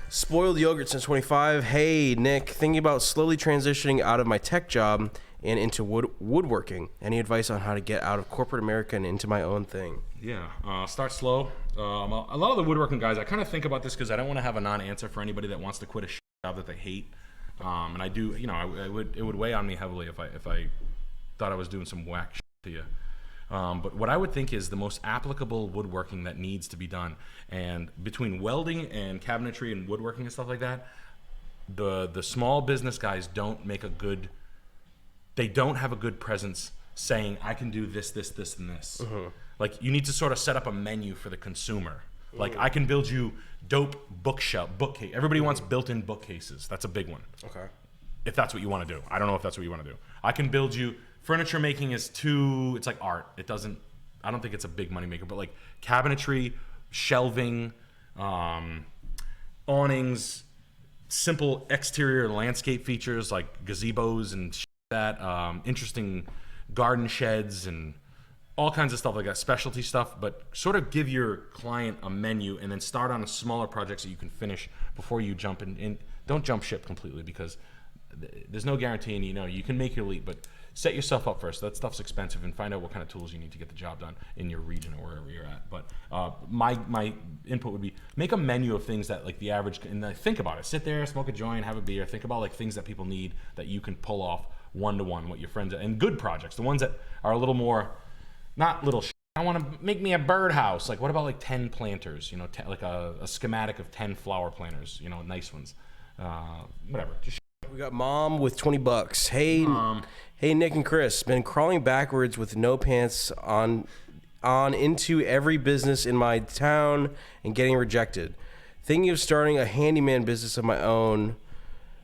Spoiled yogurt since 25. Hey, Nick, thinking about slowly transitioning out of my tech job and into woodworking. Any advice on how to get out of corporate America and into my own thing? Yeah, start slow. A lot of the woodworking guys, I kind of think about this because I don't want to have a non-answer for anybody that wants to quit a job that they hate. And I do, you know, it would weigh on me heavily if I thought I was doing some whack shit to you. But what I would think is the most applicable woodworking that needs to be done, and between welding and cabinetry and woodworking and stuff like that, the small business guys don't have a good presence saying I can do this, this, this, and this. Like you need to sort of set up a menu for the consumer. Like I can build you dope bookcase. Everybody wants built-in bookcases. That's a big one. Okay. If that's what you want to do. I don't know if that's what you want to do. I can build you, furniture making is it's like art. I don't think it's a big money maker, but like cabinetry, shelving, awnings, simple exterior landscape features like gazebos and shit like that, interesting garden sheds and all kinds of stuff like that, specialty stuff, but sort of give your client a menu and then start on a smaller projects that you can finish before you jump in. Don't jump ship completely because there's no guarantee, and you can make your leap, but set yourself up first. That stuff's expensive, and find out what kind of tools you need to get the job done in your region or wherever you're at. But my input would be make a menu of things that like the average, and think about it. Sit there, smoke a joint, have a beer. Think about like things that people need that you can pull off one-to-one, what your friends are, and good projects, the ones that are a little more, not little I want to make me a birdhouse. Like what about like 10 planters, like a schematic of 10 flower planters, nice ones. Whatever, just we got Mom with $20. Hey Nick and Chris, been crawling backwards with no pants on into every business in my town and getting rejected. Thinking of starting a handyman business of my own.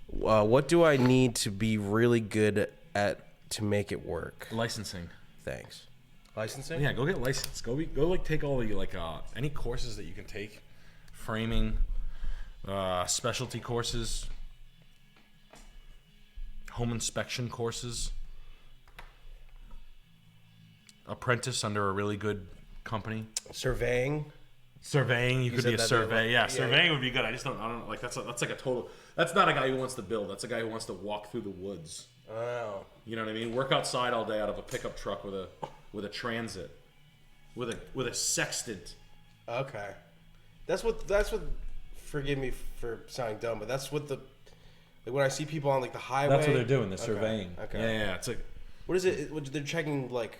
What do I need to be really good at to make it work? Licensing. Thanks. Licensing? Yeah, go get licensed. Go like take all the any courses that you can take, framing, specialty courses, home inspection courses, apprentice under a really good company. Surveying, you could be a survey. Yeah, surveying would be good. I don't like that's like a total. That's not a guy who wants to build. That's a guy who wants to walk through the woods. Oh. You know what I mean? Work outside all day out of a pickup truck with a transit, with a sextant. Okay. That's what. Forgive me for sounding dumb, but that's what when I see people on like the highway. That's what they're doing. They're surveying. Okay. Yeah. It's like. What is it? They're checking like.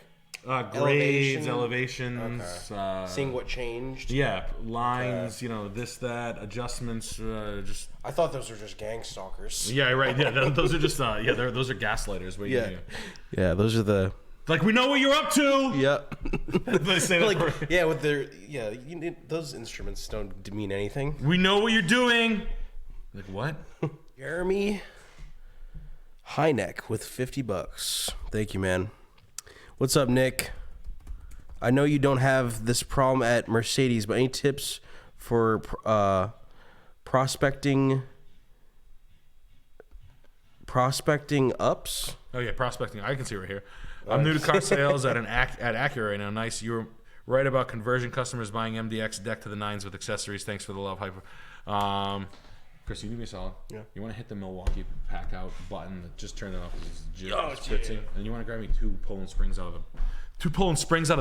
Grades, elevations. Okay. Seeing what changed. Yeah, lines. Okay. This, that, adjustments. Just. I thought those were just gang stalkers. Yeah, right. Yeah, those are just. Those are gaslighters. Yeah, those are the. Like we know what you're up to. Yep. They say that with their those instruments don't mean anything. We know what you're doing. Like what? Jeremy Hynek with $50. Thank you, man. What's up, Nick? I know you don't have this problem at Mercedes, but any tips for prospecting ups? Oh yeah, prospecting. I can see right here. I'm new to car sales at Acura right now. Nice. You were right about conversion customers buying MDX deck to the nines with accessories. Thanks for the love, Hyper. Chris, you do me a solid. Yeah. You want to hit the Milwaukee pack out button that just turned it off because it's spritzing, and you want to grab me two Poland Springs out of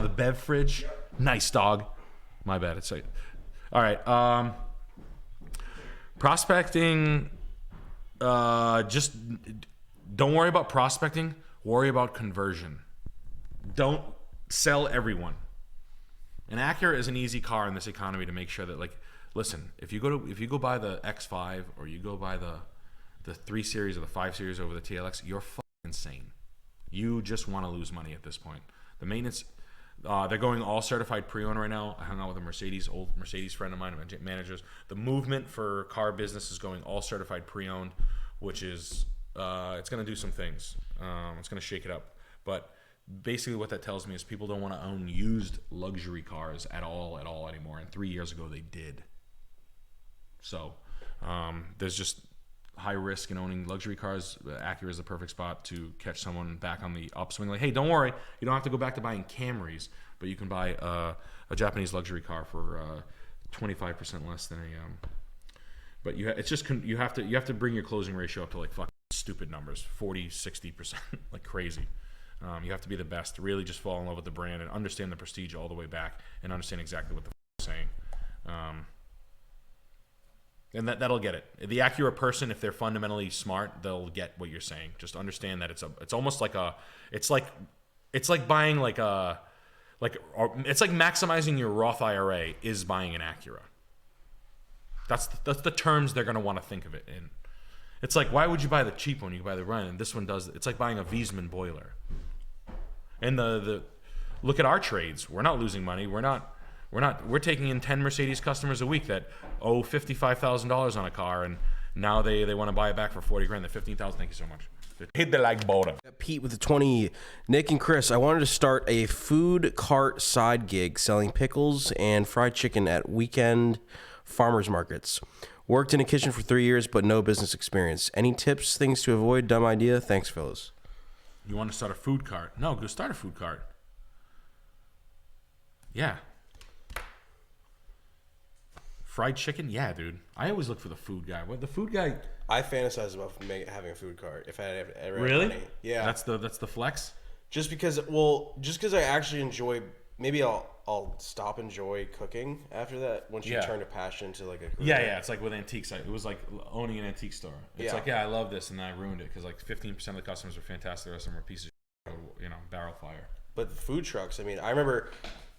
the Bev fridge. Yeah. Nice dog. My bad. It's like, all right. Prospecting. Just don't worry about prospecting. Worry about conversion. Don't sell everyone. An Acura is an easy car in this economy to make sure that, like, listen, if you go buy the X5 or you go buy the 3 Series or the 5 Series over the TLX, you're fucking insane. You just want to lose money at this point. The maintenance, they're going all certified pre-owned right now. I hung out with a old Mercedes friend of mine, managers. The movement for car business is going all certified pre-owned, which is it's going to do some things. It's going to shake it up. But basically what that tells me is people don't want to own used luxury cars at all anymore. And 3 years ago they did. So there's just high risk in owning luxury cars. Acura is the perfect spot to catch someone back on the upswing. Like, hey, don't worry, you don't have to go back to buying Camrys, but you can buy a Japanese luxury car for 25% less than But it's just you have to bring your closing ratio up to like fucking stupid numbers, 40-60%, like crazy. You have to be the best to really just fall in love with the brand and understand the prestige all the way back and understand exactly what the saying. And that'll get it. The accurate person, if they're fundamentally smart, they'll get what you're saying. Just understand that it's almost like it's like buying it's like maximizing your Roth IRA is buying an Acura. That's the terms they're gonna want to think of it in. It's like, why would you buy the cheap one? You can buy the run, and this one does. It's like buying a Wiesmann boiler. And the look at our trades. We're not losing money. We're taking in 10 Mercedes customers a week that owe $55,000 on a car, and now they want to buy it back for $40,000. They're $15,000. Thank you so much. Hit the like button. Pete with the 20. Nick and Chris, I wanted to start a food cart side gig selling pickles and fried chicken at weekend farmers markets. Worked in a kitchen for 3 years, but no business experience. Any tips, things to avoid? Dumb idea? Thanks, fellas. You want to start a food cart? No, go start a food cart. Yeah. Fried chicken? Yeah, dude. I always look for the food guy. What the food guy? I fantasize about having a food cart if I had ever really? Had money. Yeah. That's the flex. Just because I actually enjoy. Maybe I'll stop enjoy cooking after that once you turn a passion to like a career. Yeah. It's like with antiques. It was like owning an antique store. It's like, I love this, and then I ruined it because like 15% of the customers were fantastic. The rest of them were pieces of barrel fire. But food trucks. I mean, I remember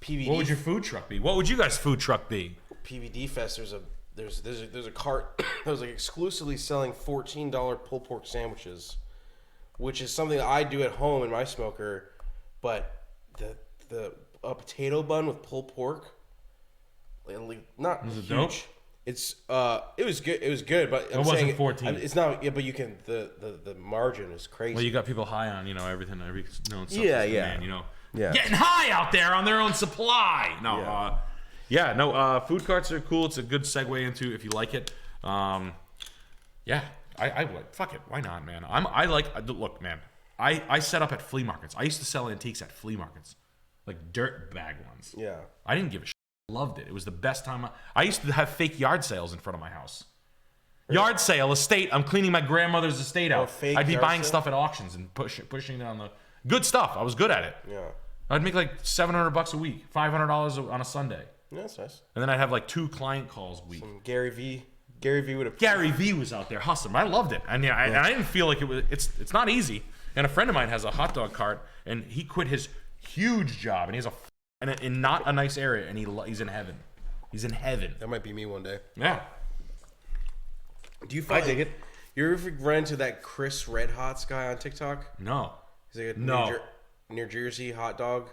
PVD. What would your food truck be? What would you guys' food truck be? PVD Fest. There's a cart that was like exclusively selling $14 pulled pork sandwiches, which is something that I do at home in my smoker. But a potato bun with pulled pork, not was it huge. Dope? It's it was good. It was good, but it wasn't 14. It's not. Yeah, but you can the margin is crazy. Well, you got people high on everything, stuff. Yeah. Getting high out there on their own supply. No, food carts are cool. It's a good segue into if you like it. I would. Fuck it. Why not, man? Look, man. I set up at flea markets. I used to sell antiques at flea markets, like dirt bag ones. Yeah. I didn't give a shit. Loved it. It was the best time. I used to have fake yard sales in front of my house. Really? Yard sale, estate. I'm cleaning my grandmother's estate out. I'd be buying stuff at auctions and pushing it on the good stuff. I was good at it. Yeah. I'd make like $700 a week, $500 on a Sunday. Yeah, that's nice. And then I'd have like 2 client calls a week. Gary V was out there hustling. I loved it, and I didn't feel like it was. It's not easy. And a friend of mine has a hot dog cart, and he quit his huge job, and he has in not a nice area, and he's in heaven. He's in heaven. That might be me one day. Yeah. Do you find it? You ever run into that Chris Red Hots guy on TikTok? No. He's like a New Jersey hot dog.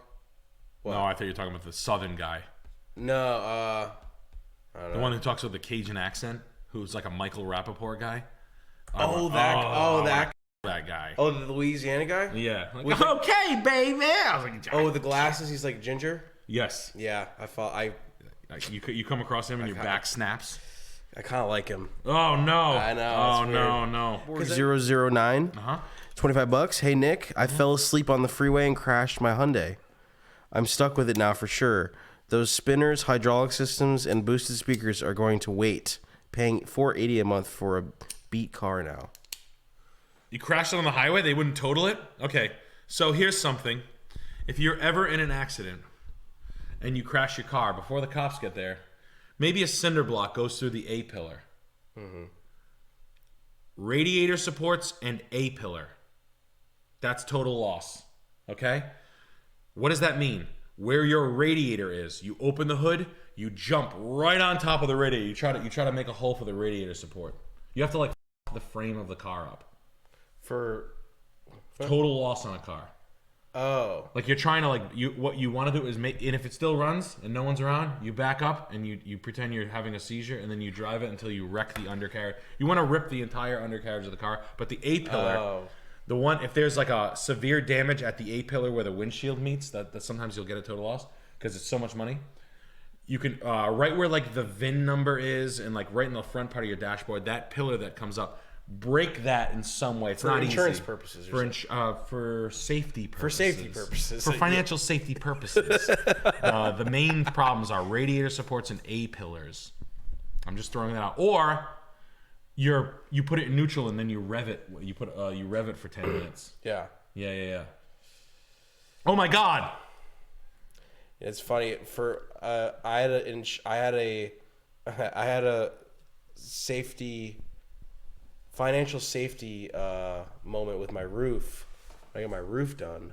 What? No, I thought you were talking about the Southern guy. No, I don't know. The one who talks with the Cajun accent, who's like a Michael Rappaport guy. That guy. Oh, the Louisiana guy? Yeah. Like, okay, baby. I was like, with the glasses, he's like ginger? Yes. Yeah, You come across him and your back snaps. I kind of like him. Oh, no. I know. Oh, no. 009. $25. Hey, Nick, I fell asleep on the freeway and crashed my Hyundai. I'm stuck with it now for sure. Those spinners, hydraulic systems, and boosted speakers are going to wait. Paying $480 a month for a beat car now. You crashed it on the highway? They wouldn't total it? Okay. So here's something. If you're ever in an accident and you crash your car before the cops get there, maybe a cinder block goes through the A pillar. Mm-hmm. Radiator supports and A pillar. That's total loss. Okay? What does that mean? Where your radiator is, you open the hood, you jump right on top of the radiator. You try to make a hole for the radiator support. You have to like the frame of the car up. For total loss on a car. Oh. Like you're trying to what you want to do is make, and if it still runs and no one's around, you back up and you pretend you're having a seizure and then you drive it until you wreck the undercarriage. You want to rip the entire undercarriage of the car, but the A pillar, the one, if there's like a severe damage at the A pillar where the windshield meets, that sometimes you'll get a total loss because it's so much money. You can, right where like the VIN number is and like right in the front part of your dashboard, that pillar that comes up, break that in some way. It's not insurance easy. Purposes. For safety purposes. For safety purposes. For financial safety purposes. The main problems are radiator supports and A pillars. I'm just throwing that out. Or you put it in neutral and then you rev it. You rev it for 10 minutes. Yeah. Yeah. Oh my God. It's funny for I had a financial safety moment with my roof. I got my roof done,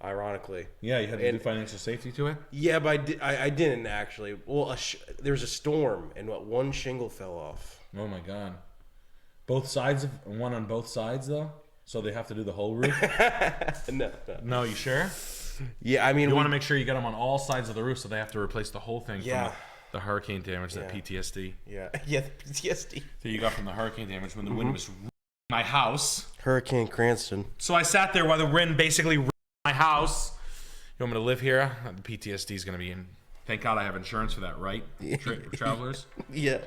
ironically. Yeah, you had to do financial safety to it? Yeah, but I didn't actually. Well, there was a storm and one shingle fell off. Oh my God. Both sides one on both sides though? So they have to do the whole roof? No. No, you sure? Yeah, I mean, you want to make sure you get them on all sides of the roof, so they have to replace the whole thing Yeah. from the hurricane damage, that PTSD. Yeah, the PTSD. So you got from the hurricane damage when the wind was my house. Hurricane Cranston. So I sat there while the wind basically my house. You want me to live here? The PTSD is going to be in. Thank God I have insurance for that, right? Travelers? Yeah.